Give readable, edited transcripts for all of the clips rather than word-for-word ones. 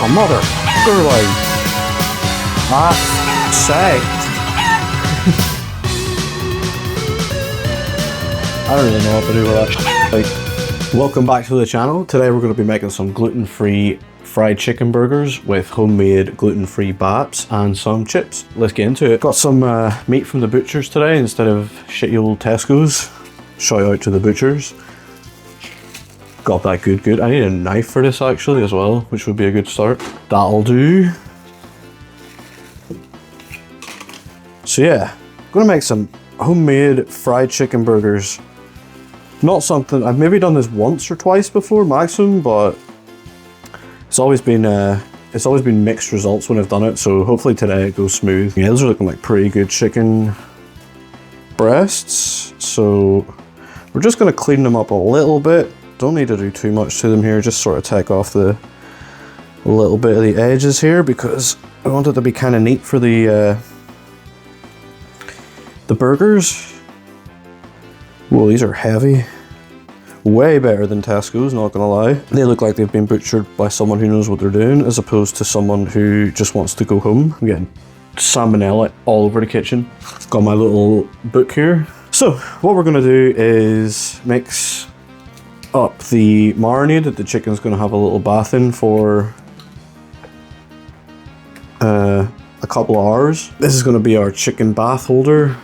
A mother girlie. Say. I don't really know what to do with that. Like, welcome back to the channel. Today we're going to be making some gluten-free fried chicken burgers with homemade gluten-free Baps and some chips. Let's get into it. Got some meat from the butchers today instead of shitty old Tesco's. Shout out to the butchers. Got that good. I need a knife for this actually as well, which would be a good start. That'll do. So yeah, I'm gonna make some homemade fried chicken burgers. Not something, I've maybe done this once or twice before, maximum, but it's always been mixed results when I've done it, so hopefully today it goes smooth. Yeah, those are looking like pretty good chicken breasts, so we're just gonna clean them up a little bit. Don't need to do too much to them here, just sort of take off a little bit of the edges here because I want it to be kind of neat for the burgers. Whoa, these are heavy. Way better than Tesco's, not gonna lie. They look like they've been butchered by someone who knows what they're doing, as opposed to someone who just wants to go home. I'm getting salmonella all over the kitchen. Got my little book here. So, what we're gonna do is mix up the marinade that the chicken's gonna have a little bath in for a couple of hours. This is gonna be our chicken bath holder.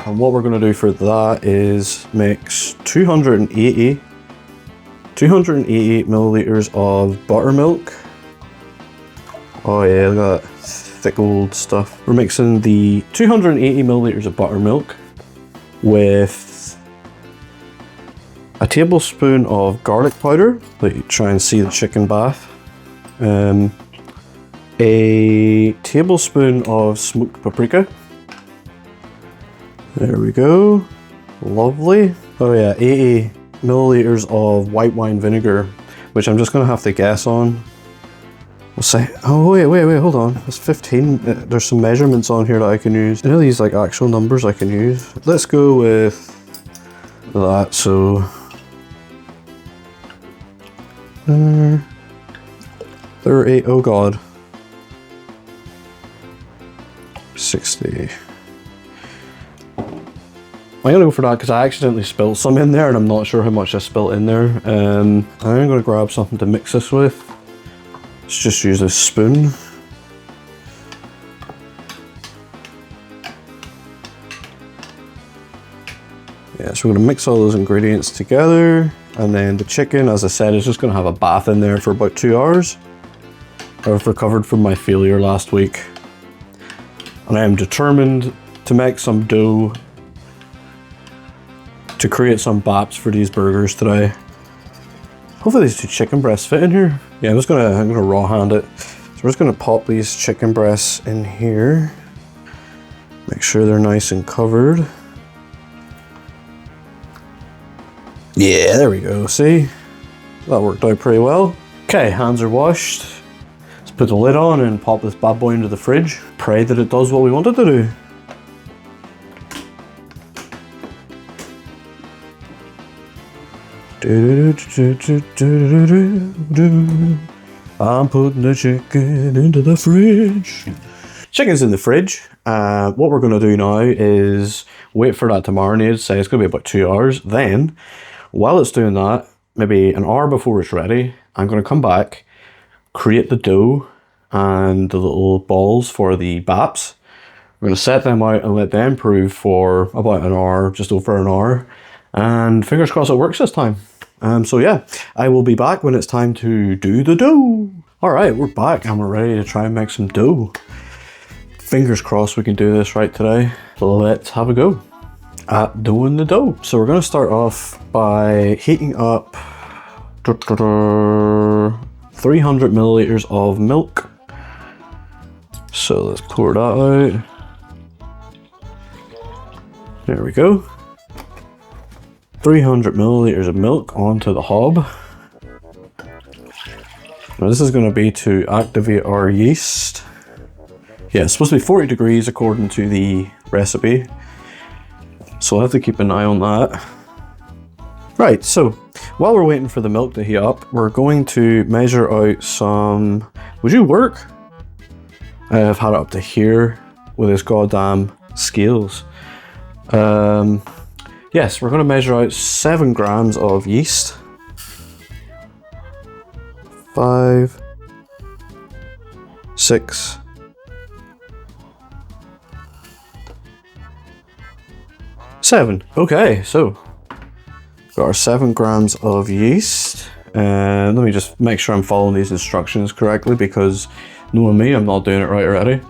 And what we're going to do for that is mix 280 milliliters of buttermilk. Oh yeah, look at that thick old stuff. We're mixing the 280 milliliters of buttermilk with a tablespoon of garlic powder. Let you try and see the chicken bath. A tablespoon of smoked paprika. There we go. Lovely. Oh yeah, 80 milliliters of white wine vinegar, which I'm just gonna have to guess on. We'll say, oh wait, hold on. It's 15. There's some measurements on here that I can use. You know these like actual numbers I can use? Let's go with that, so 38, oh god. 60. I'm gonna go for that because I accidentally spilled some in there and I'm not sure how much I spilled in there. I'm gonna grab something to mix this with. Let's just use this spoon. Yeah, so we're gonna mix all those ingredients together, and then the chicken, as I said, is just gonna have a bath in there for about 2 hours. I've recovered from my failure last week, and I am determined to make some dough to create some Baps for these burgers today. Hopefully these two chicken breasts fit in here. Yeah, I'm gonna raw hand it. So we're just gonna pop these chicken breasts in here. Make sure they're nice and covered. Yeah, there we go, see? That worked out pretty well. Okay, hands are washed. Let's put the lid on and pop this bad boy into the fridge. Pray that it does what we want it to do. I'm putting the chicken into the fridge. Chicken's in the fridge. What we're going to do now is wait for that to marinate. Say it's going to be about 2 hours. Then, while it's doing that, maybe an hour before it's ready, I'm going to come back, create the dough and the little balls for the Baps. We're going to set them out and let them prove for about an hour, just over an hour. And fingers crossed it works this time. So yeah, I will be back when it's time to do the dough. All right, we're back and we're ready to try and make some dough. Fingers crossed we can do this right today. So let's have a go at doing the dough. So we're gonna start off by heating up 300 milliliters of milk. So let's pour that out. There we go. 300 milliliters of milk onto the hob. Now this is going to be to activate our yeast. Yeah, it's supposed to be 40 degrees according to the recipe. So I'll have to keep an eye on that. Right, so while we're waiting for the milk to heat up, we're going to measure out some... Would you work? I've had it up to here with this goddamn scales. Yes, we're going to measure out 7 grams of yeast. 5, 6, 7. Okay, so got our 7 grams of yeast. And let me just make sure I'm following these instructions correctly, because knowing me, I'm not doing it right already.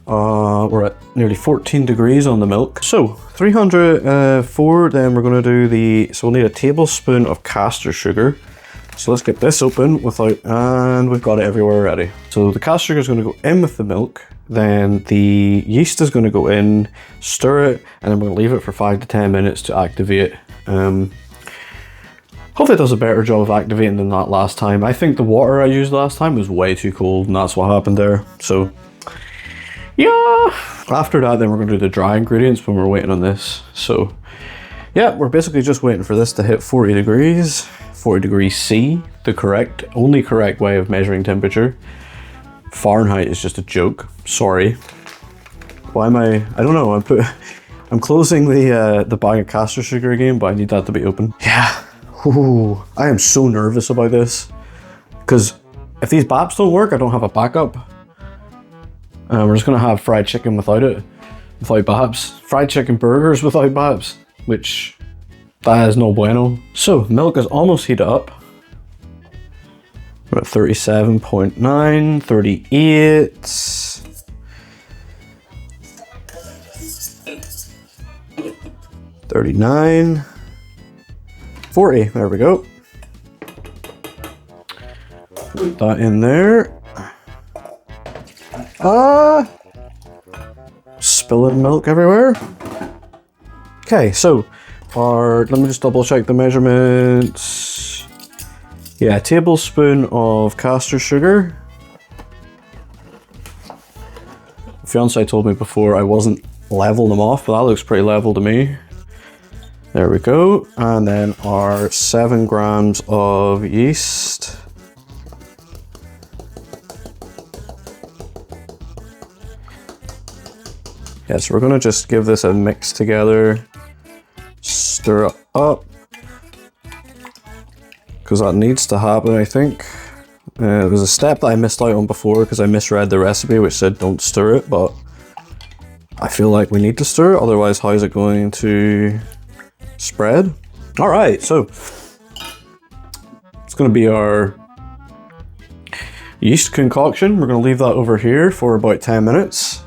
We're at nearly 14 degrees on the milk. So 304, then we're going to do so we'll need a tablespoon of caster sugar. So let's get this open and we've got it everywhere already. So the caster sugar is going to go in with the milk, then the yeast is going to go in, stir it, and then we're going to leave it for 5 to 10 minutes to activate. Hopefully it does a better job of activating than that last time. I think the water I used last time was way too cold, and that's what happened there. So yeah, after that then we're going to do the dry ingredients when we're waiting on this. So yeah, we're basically just waiting for this to hit 40 degrees C, the only correct way of measuring temperature. Fahrenheit is just a joke, sorry. Why am I don't know, I'm closing the bag of caster sugar again, but I need that to be open. Yeah. Ooh, I am so nervous about this, because if these Baps don't work, I don't have a backup. We're just gonna have fried chicken without Baps. Fried chicken burgers without Baps, which that is no bueno. So milk is almost heated up. We're at 37.9, 38. 39. 40, there we go. Put that in there. Spilling milk everywhere. Okay, so let me just double check the measurements. Yeah, a tablespoon of caster sugar. The fiance told me before I wasn't leveling them off, but that looks pretty level to me. There we go, and then our 7 grams of yeast. Yeah, so we're gonna just give this a mix together, stir it up, because that needs to happen, I think. It was a step that I missed out on before because I misread the recipe which said don't stir it, but I feel like we need to stir it, otherwise how is it going to spread? All right, so it's going to be our yeast concoction. We're going to leave that over here for about 10 minutes.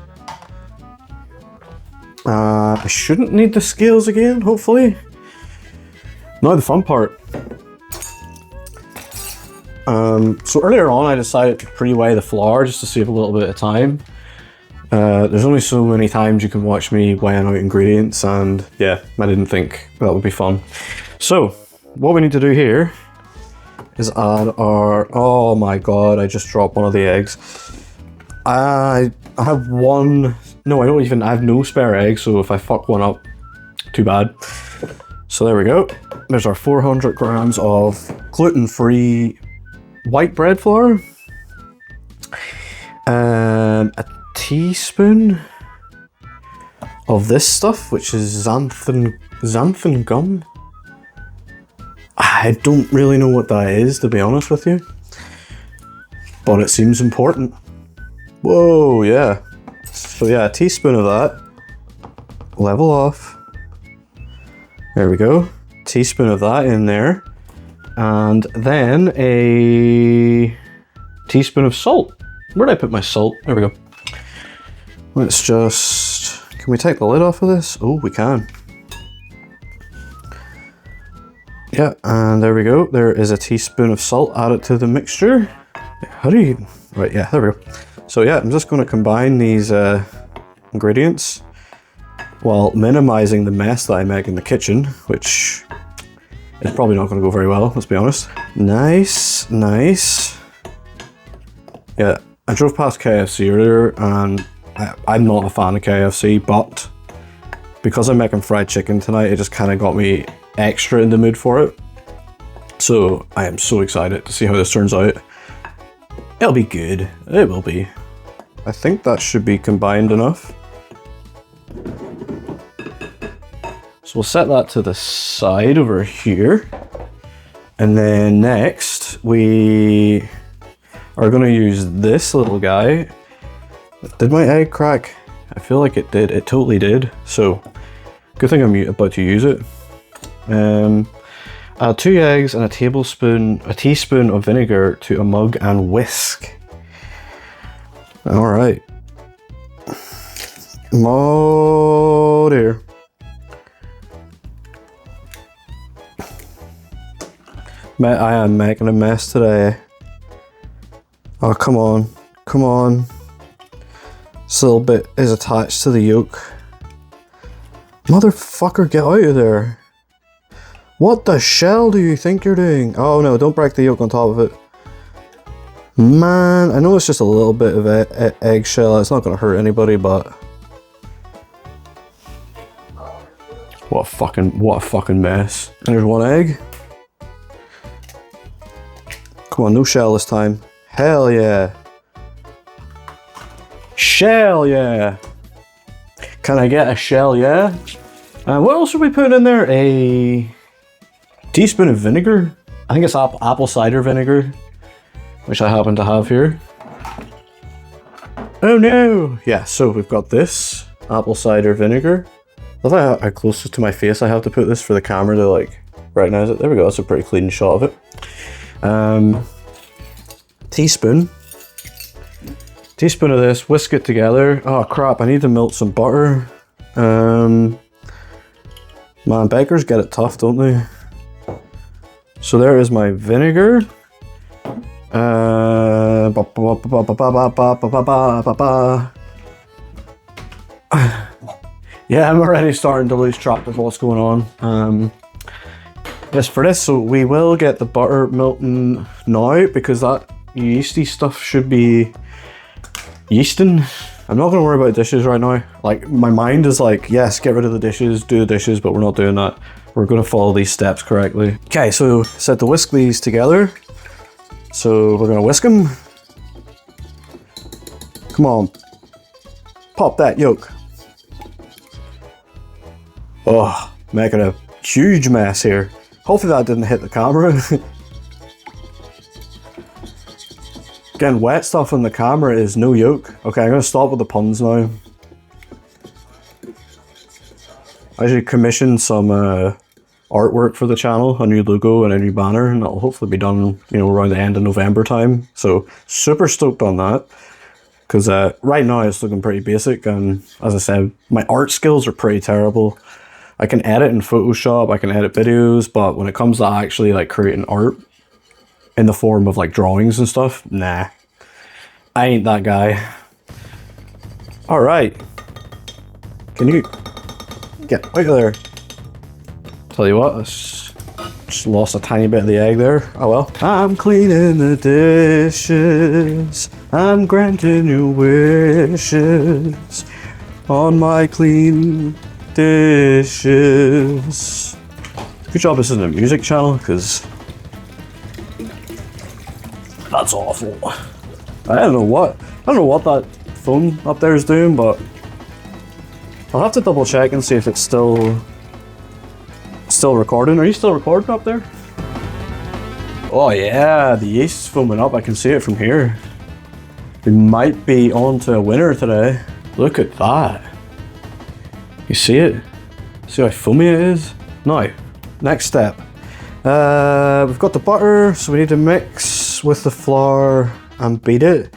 I shouldn't need the scales again, hopefully. Now the fun part. So earlier on I decided to pre-weigh the flour just to save a little bit of time. There's only so many times you can watch me weighing out ingredients, and yeah, I didn't think that would be fun. So what we need to do here is add our, oh my god, I just dropped one of the eggs. I have one, no, I have no spare eggs, so if I fuck one up, too bad. So there we go. There's our 400 grams of gluten-free white bread flour. A teaspoon of this stuff, which is xanthan gum. I don't really know what that is, to be honest with you, but it seems important. Whoa, yeah. So yeah, a teaspoon of that. Level off. There we go. Teaspoon of that in there. And then a teaspoon of salt. Where did I put my salt? There we go. Let's just, can we take the lid off of this? Oh, we can. Yeah, and there we go. There is a teaspoon of salt added to the mixture. How do you, right, yeah, there we go. So yeah, I'm just going to combine these ingredients while minimizing the mess that I make in the kitchen, which is probably not going to go very well, let's be honest. Nice, nice. Yeah, I drove past KFC earlier and I'm not a fan of KFC, but because I'm making fried chicken tonight, it just kind of got me extra in the mood for it. So I am so excited to see how this turns out. It'll be good. It will be. I think that should be combined enough. So we'll set that to the side over here. And then next we are going to use this little guy. Did my egg crack? I feel like it did. It totally did. So good thing I'm about to use it. Add 2 eggs and a teaspoon of vinegar to a mug and whisk. All right. Oh dear. I am making a mess today. Oh, come on. Come on. This little bit is attached to the yolk. Motherfucker, get out of there. What the shell do you think you're doing? Oh no, don't break the yolk on top of it. Man, I know it's just a little bit of eggshell. It's not going to hurt anybody, but... What a fucking mess. And there's 1 egg. Come on, no shell this time. Hell yeah. Shell yeah. Can I get a shell yeah? What else are we putting in there? A teaspoon of vinegar. I think it's apple cider vinegar, which I happen to have here. Oh no! Yeah, so we've got this apple cider vinegar. I love how close to my face I have to put this for the camera to like recognize it. There we go, that's a pretty clean shot of it. Teaspoon of this, whisk it together. Oh crap, I need to melt some butter. Man, bakers get it tough, don't they? So there is my vinegar. Yeah, I'm already starting to lose track of what's going on. Yes, for this, so we will get the butter melting now because that yeasty stuff should be yeasting. I'm not going to worry about dishes right now. Like, my mind is like, yes, get rid of the dishes, do the dishes, but we're not doing that. We're going to follow these steps correctly. Okay, so set to whisk these together. So we're going to whisk them. Come on. Pop that yolk. Oh, making a huge mess here. Hopefully that didn't hit the camera. Getting wet stuff on the camera is no yolk. Okay, I'm going to stop with the puns now. I should commission some artwork for the channel, a new logo and a new banner, and that'll hopefully be done, you know, around the end of November time. So super stoked on that, because right now it's looking pretty basic, and as I said, my art skills are pretty terrible. I can edit in Photoshop, I can edit videos, but when it comes to actually like creating art in the form of like drawings and stuff, nah, I ain't that guy. All right, can you get out of there? Tell you what, I just lost a tiny bit of the egg there. Oh well. I'm cleaning the dishes. I'm granting your wishes on my clean dishes. Good job this isn't a music channel, because that's awful. I don't know what that phone up there is doing, but I'll have to double check and see if it's still recording. Are you still recording up there? Oh yeah, the yeast's foaming up. I can see it from here. We might be on to a winner today. Look at that. You see it? See how foamy it is? Now, next step. We've got the butter, so we need to mix with the flour and beat it.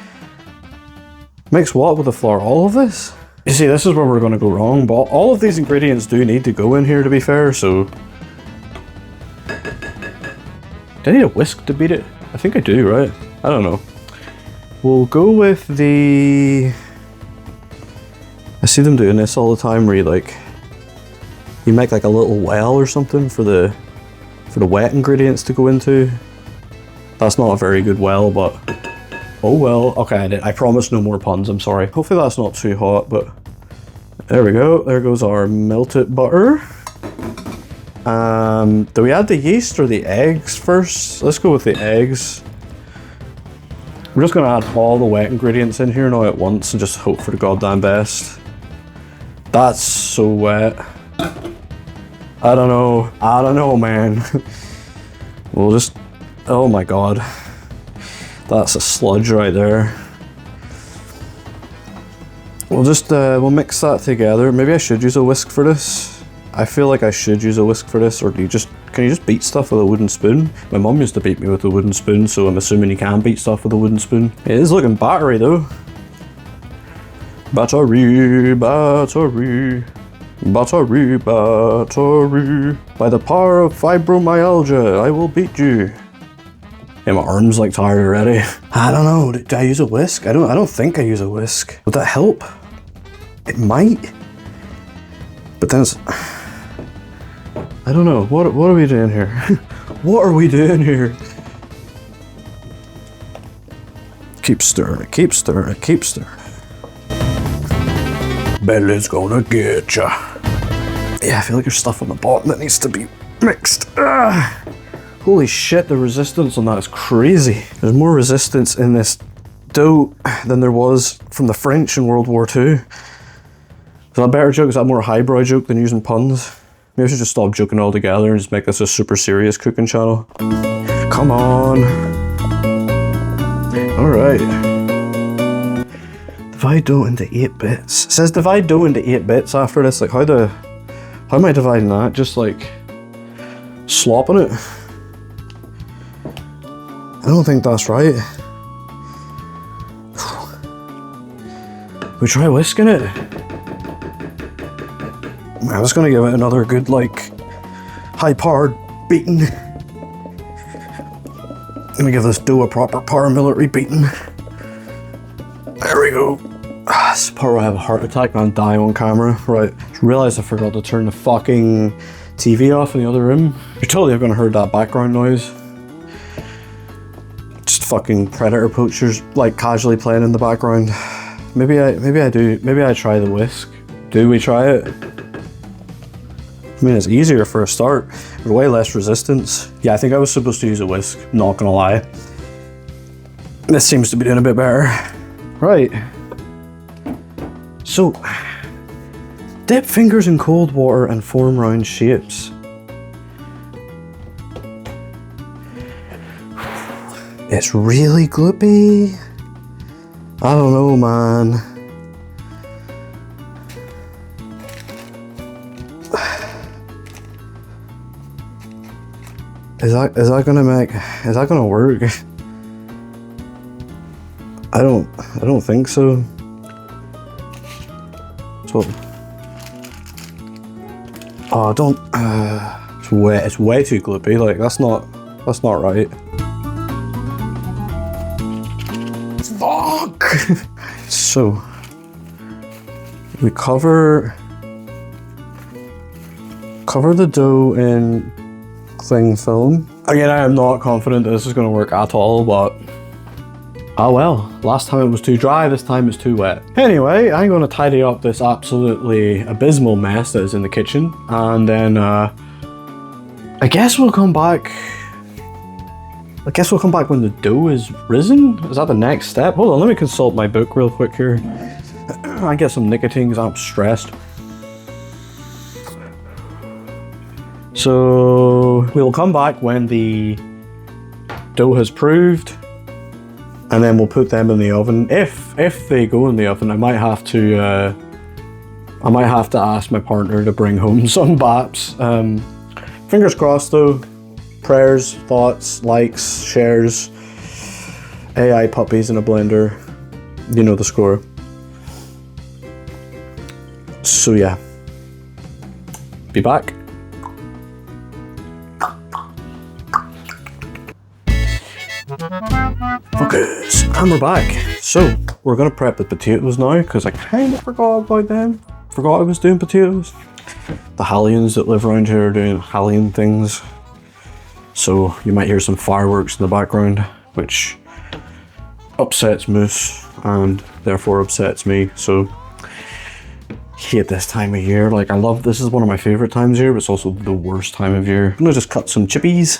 Mix what with the flour? All of this? You see, this is where we're going to go wrong, but all of these ingredients do need to go in here, to be fair, so... Do I need a whisk to beat it? I think I do, right? I don't know. We'll go with the... I see them doing this all the time, where you make like a little well or something for the wet ingredients to go into. That's not a very good well, but oh well. Okay, I promise no more puns, I'm sorry. Hopefully that's not too hot, but there we go. There goes our melted butter. Do we add the yeast or the eggs first? Let's go with the eggs. We're just gonna add all the wet ingredients in here now at once and just hope for the goddamn best. That's so wet. I don't know, man. We'll just, oh my god. That's a sludge right there. We'll just, we'll mix that together. Maybe I should use a whisk for this. I feel like I should use a whisk for this, or can you just beat stuff with a wooden spoon? My mum used to beat me with a wooden spoon, so I'm assuming you can beat stuff with a wooden spoon. It is looking battery though. Battery, battery, battery, battery. By the power of fibromyalgia, I will beat you. Yeah, my arm's like tired already. I don't know, did I use a whisk? I don't think I use a whisk. Would that help? It might. But then it's, I don't know, what are we doing here? What are we doing here? Keep stirring it, keep stirring it, keep stirring it. Belly's gonna get ya. Yeah, I feel like there's stuff on the bottom that needs to be mixed. Holy shit, the resistance on that is crazy. There's more resistance in this dough than there was from the French in World War II. Is that a better joke? Is that more a highbrow joke than using puns? Maybe I should just stop joking altogether and just make this a super serious cooking channel. Come on. Alright. Divide dough into 8 bits. It says divide dough into 8 bits after this. Like how am I dividing that? Just like slopping it? I don't think that's right. We try whisking it. I'm just gonna give it another good, like, high-powered beating. Let me give this dough a proper paramilitary beating. There we go. This is part where I have a heart attack and I'm dying on camera. Right, just realised I forgot to turn the fucking TV off in the other room. You're totally gonna heard that background noise. Just fucking predator poachers, like, casually playing in the background. Maybe I try the whisk. Do we try it? I mean, it's easier for a start, but way less resistance. Yeah, I think I was supposed to use a whisk, not gonna lie. This seems to be doing a bit better. Right. So, dip fingers in cold water and form round shapes. It's really gloopy. I don't know, man. Is that gonna work? I don't think so. So, oh, don't. It's way too gloopy. Like that's not right. Fuck. So we cover the dough in cling film. Again, I am not confident that this is going to work at all, but oh well. Last time it was too dry, this time it's too wet. Anyway, I'm going to tidy up this absolutely abysmal mess that is in the kitchen, and then I guess we'll come back when the dough is risen. Is that the next step? Hold on, let me consult my book real quick here. I get some nicotine because I'm stressed. So we'll come back when the dough has proved, and then we'll put them in the oven. If they go in the oven, I might have to ask my partner to bring home some Baps. Fingers crossed though. Prayers, thoughts, likes, shares, AI puppies in a blender. You know the score. So yeah. Be back. Focus. And we're back. So we're gonna prep the potatoes now because I kind of forgot about them. Forgot I was doing potatoes. The Hallians that live around here are doing Hallian things. So you might hear some fireworks in the background, which upsets Moose and therefore upsets me. So hate this time of year. Like, I love, this is one of my favorite times of year, but it's also the worst time of year. I'm gonna just cut some chippies.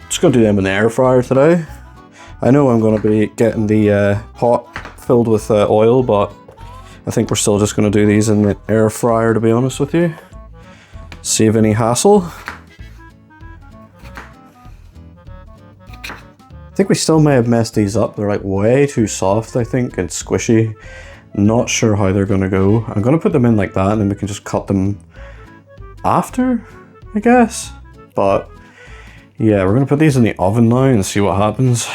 Just gonna do them in the air fryer today. I know I'm gonna be getting the pot filled with oil, but I think we're still just gonna do these in the air fryer, to be honest with you. Save any hassle. I think we still may have messed these up. They're like way too soft, I think, and squishy. Not sure how they're gonna go. I'm gonna put them in like that and then we can just cut them after, I guess. But yeah, we're gonna put these in the oven now and see what happens.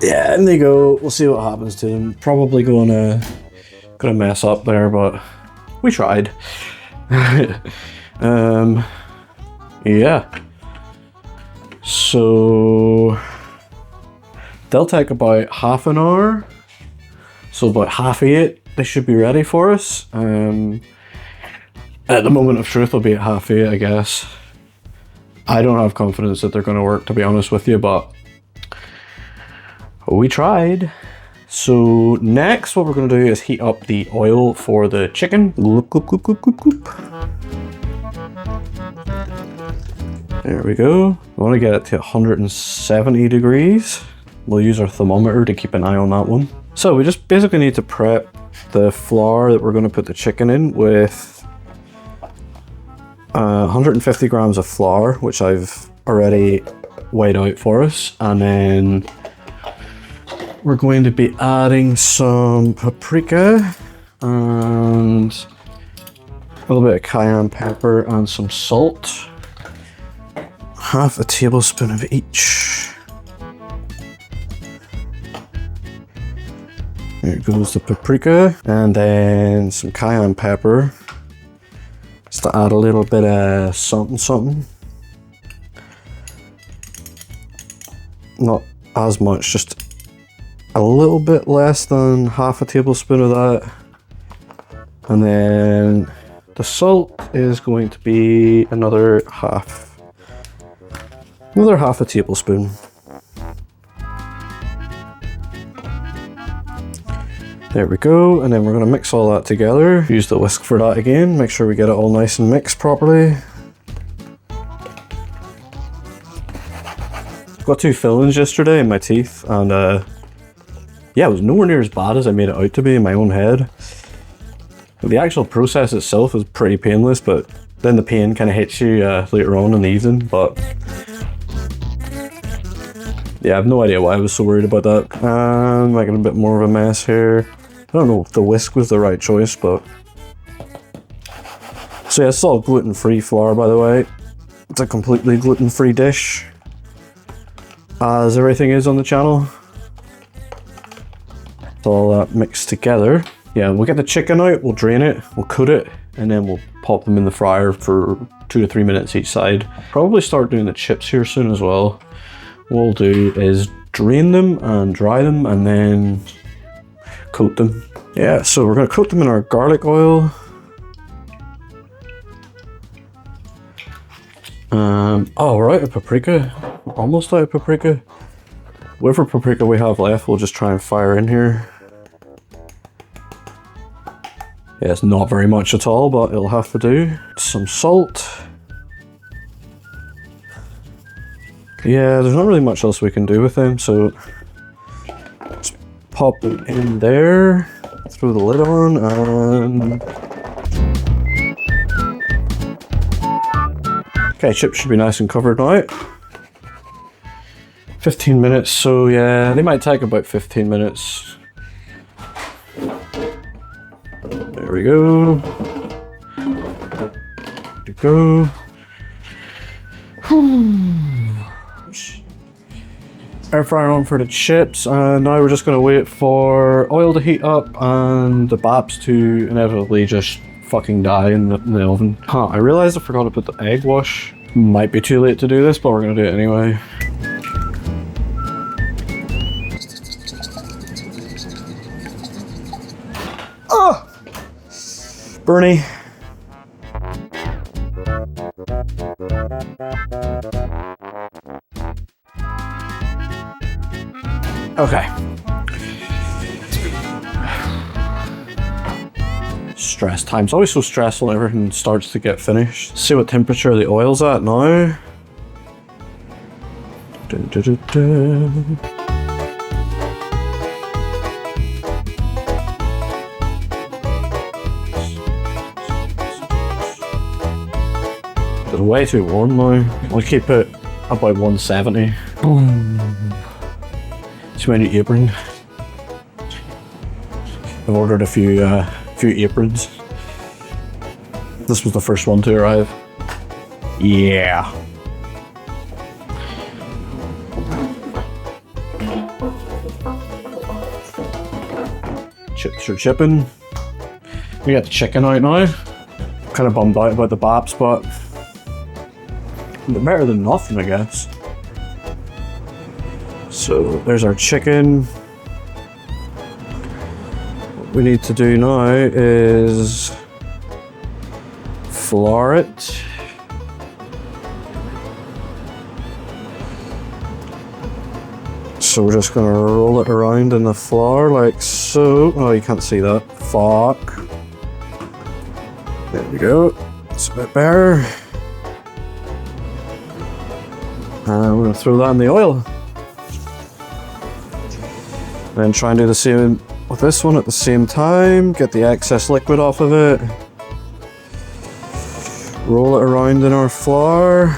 Yeah, and they go. We'll see what happens to them. Probably gonna mess up there, but we tried. Yeah. So they'll take about half an hour. So about 8:30, they should be ready for us. At the moment of truth, they'll be at 8:30, I guess. I don't have confidence that they're going to work, to be honest with you, but we tried. So next, what we're going to do is heat up the oil for the chicken. Gloop, gloop, gloop, gloop, gloop, gloop. There we go. We want to get it to 170 degrees. We'll use our thermometer to keep an eye on that one. So we just basically need to prep the flour that we're going to put the chicken in with 150 grams of flour, which I've already weighed out for us. And then we're going to be adding some paprika and a little bit of cayenne pepper and some salt. Half a tablespoon of each. There goes the paprika, and then some cayenne pepper, just to add a little bit of something. Not as much, just a little bit less than half a tablespoon of that. And then the salt is going to be another half a tablespoon. There we go, and then we're going to mix all that together. Use the whisk for that again, make sure we get it all nice and mixed properly. Got 2 fillings yesterday in my teeth, and yeah, it was nowhere near as bad as I made it out to be in my own head. The actual process itself was pretty painless, but then the pain kind of hits you later on in the evening, but yeah, I have no idea why I was so worried about that. I'm making a bit more of a mess here. I don't know if the whisk was the right choice, but... So yeah, it's all gluten-free flour, by the way. It's a completely gluten-free dish, as everything is on the channel. It's all that mixed together. Yeah, we'll get the chicken out, we'll drain it, we'll coat it, and then we'll pop them in the fryer for 2 to 3 minutes each side. Probably start doing the chips here soon as well. What we'll do is drain them and dry them and then coat them. Yeah, so we're going to coat them in our garlic oil. Oh, we're out of paprika. We're almost out of paprika. Whatever paprika we have left, we'll just try and fire in here. Yeah, it's not very much at all, but it'll have to do. Some salt. Yeah, there's not really much else we can do with them, so just pop them in there, throw the lid on, and... Okay, chips should be nice and covered now. 15 minutes, so yeah, they might take about 15 minutes. There we go. There we go. Air fryer on for the chips, and now we're just going to wait for oil to heat up and the Baps to inevitably just fucking die in the oven. Huh, I realized I forgot to put the egg wash. Might be too late to do this, but we're going to do it anyway. Ah! Bernie. Okay. Stress time. It's always so stressful when everything starts to get finished. See what temperature the oil's at now. Dun, dun, dun, dun. It's way too warm now. I'll keep it about 170. It's my new apron. I've ordered a few aprons. This was the first one to arrive. Yeah. Chips are chipping. We got the chicken out now. Kind of bummed out about the Baps, but better than nothing, I guess. So there's our chicken. What we need to do now is flour it. So we're just gonna roll it around in the flour like so. Oh, you can't see that. Fuck. There we go. It's a bit better. And we're gonna throw that in the oil. Then try and do the same with this one at the same time. Get the excess liquid off of it. Roll it around in our flour.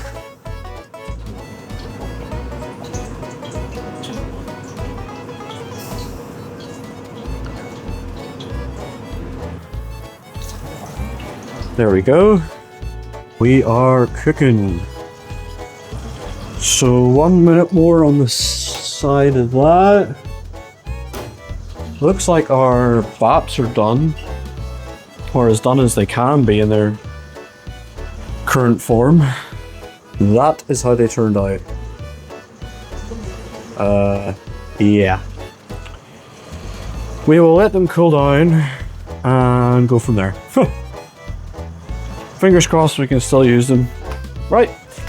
There we go. We are cooking. So 1 minute more on the side of that. Looks like our Baps are done, or as done as they can be in their current form. That is how they turned out. Yeah. We will let them cool down and go from there. Fingers crossed we can still use them. Right,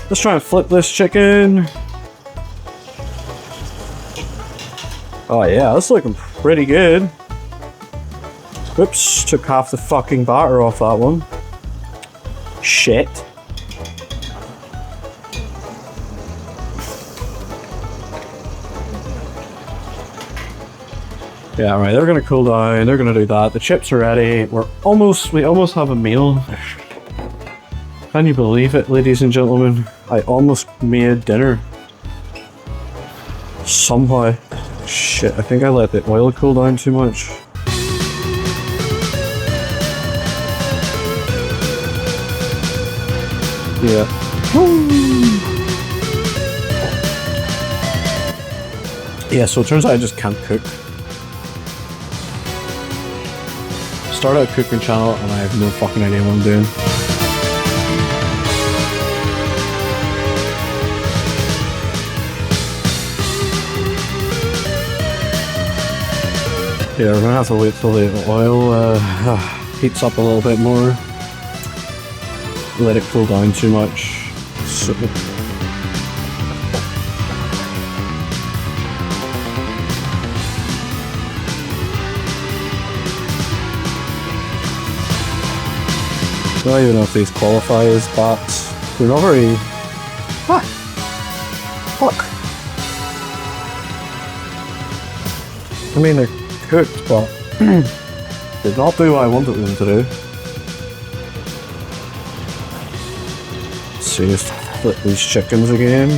let's try and flip this chicken. Oh yeah, that's looking pretty good. Oops, took half the fucking batter off that one. Shit. Yeah, right, they're gonna cool down, they're gonna do that. The chips are ready. We almost have a meal. Can you believe it, ladies and gentlemen? I almost made dinner. Somehow. Shit, I think I let the oil cool down too much. Yeah. Yeah, so it turns out I just can't cook. Start a cooking channel and I have no fucking idea what I'm doing. Yeah, we're gonna have to wait till the oil heats up a little bit more. Let it cool down too much. So I don't even know if these qualify as Baps. They're not very... Ah! Fuck! I mean, they're cooked, but did not do what I wanted them to do. Let's see, just flip these chickens again.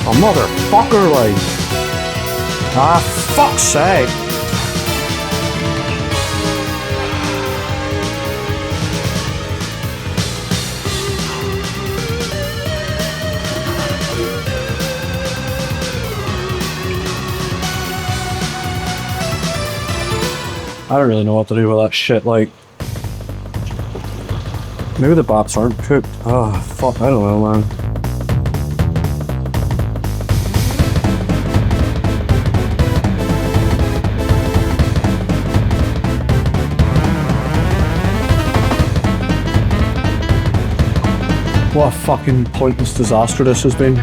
Oh, motherfucker, like! Ah, fuck's sake! I don't really know what to do with that shit, like... Maybe the Baps aren't cooked. Ah, oh, fuck, I don't know, man. What a fucking pointless disaster this has been.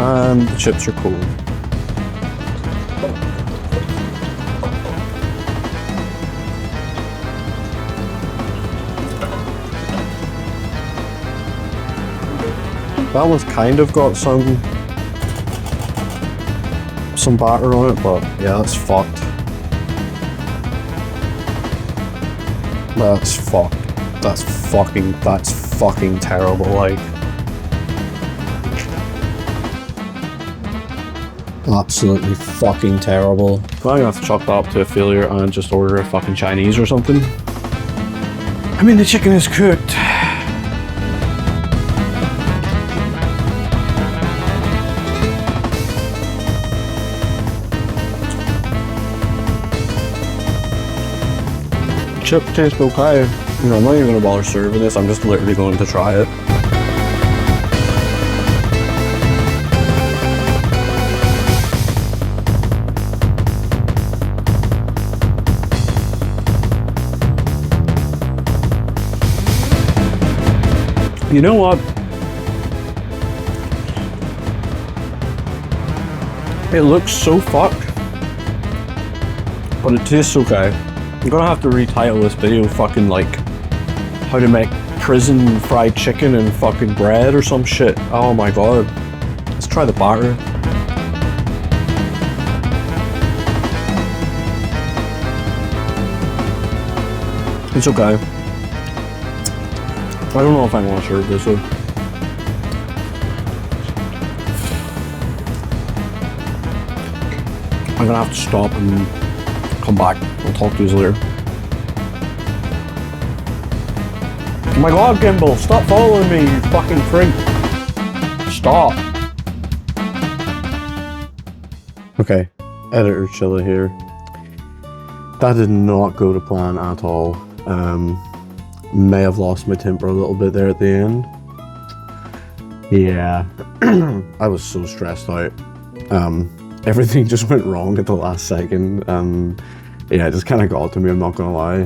and the chips are cold. That one's kind of got some batter on it, but yeah, that's fucked. That's fucked. That's fucking terrible, like. Absolutely fucking terrible. I'm gonna have to chalk that up to a failure and just order a fucking Chinese or something. I mean, the chicken is cooked. Chip tastes okay. You know, I'm not even gonna bother serving this, I'm just literally going to try it. You know what? It looks so fucked, but it tastes okay. I'm gonna have to retitle this video fucking like how to make prison fried chicken and fucking bread or some shit. Oh my god. Let's try the batter. It's okay. I don't know if I want to serve this though. I'm gonna have to stop and come back. I'll talk to you later. Oh my god, Gimbal, stop following me, you fucking freak. Stop. Okay, editor Chilla here. That did not go to plan at all. May have lost my temper a little bit there at the end. Yeah, I was so stressed out. Everything just went wrong at the last second. Yeah, it just kind of got to me, I'm not gonna lie.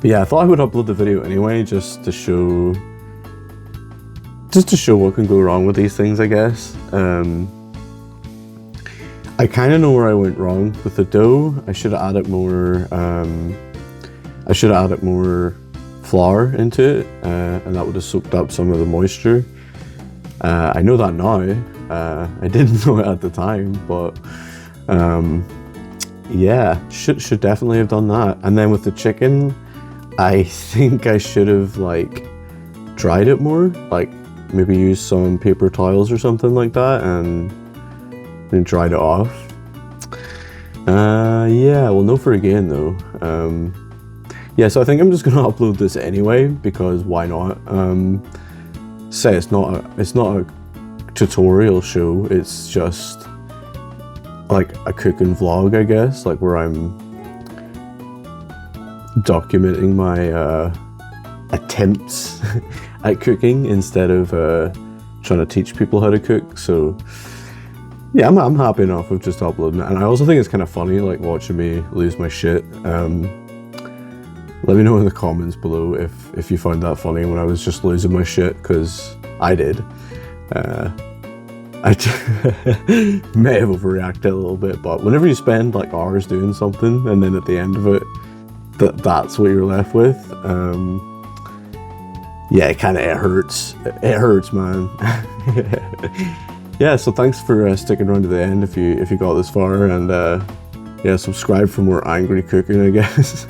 But yeah, I thought I would upload the video anyway, just to show what can go wrong with these things, I guess. I kind of know where I went wrong with the dough. I should have added more. I should have added more flour into it, and that would have soaked up some of the moisture. I know that now. I didn't know it at the time, but yeah, should definitely have done that. And then with the chicken, I think I should have like dried it more, like maybe use some paper towels or something like that, and dried it off. Yeah, we'll know for again though. Yeah, so I think I'm just gonna upload this anyway, because why not? Say it's not a tutorial show, it's just like a cooking vlog, I guess, like where I'm documenting my attempts at cooking instead of trying to teach people how to cook. So yeah, I'm happy enough with just uploading it, and I also think it's kind of funny, like watching me lose my shit. Let me know in the comments below if you found that funny when I was just losing my shit, because I did. I may have overreacted a little bit, but whenever you spend like hours doing something and then at the end of it, that's what you're left with, yeah, it hurts. It hurts, man. Yeah, so thanks for sticking around to the end if you got this far, and yeah, subscribe for more angry cooking, I guess.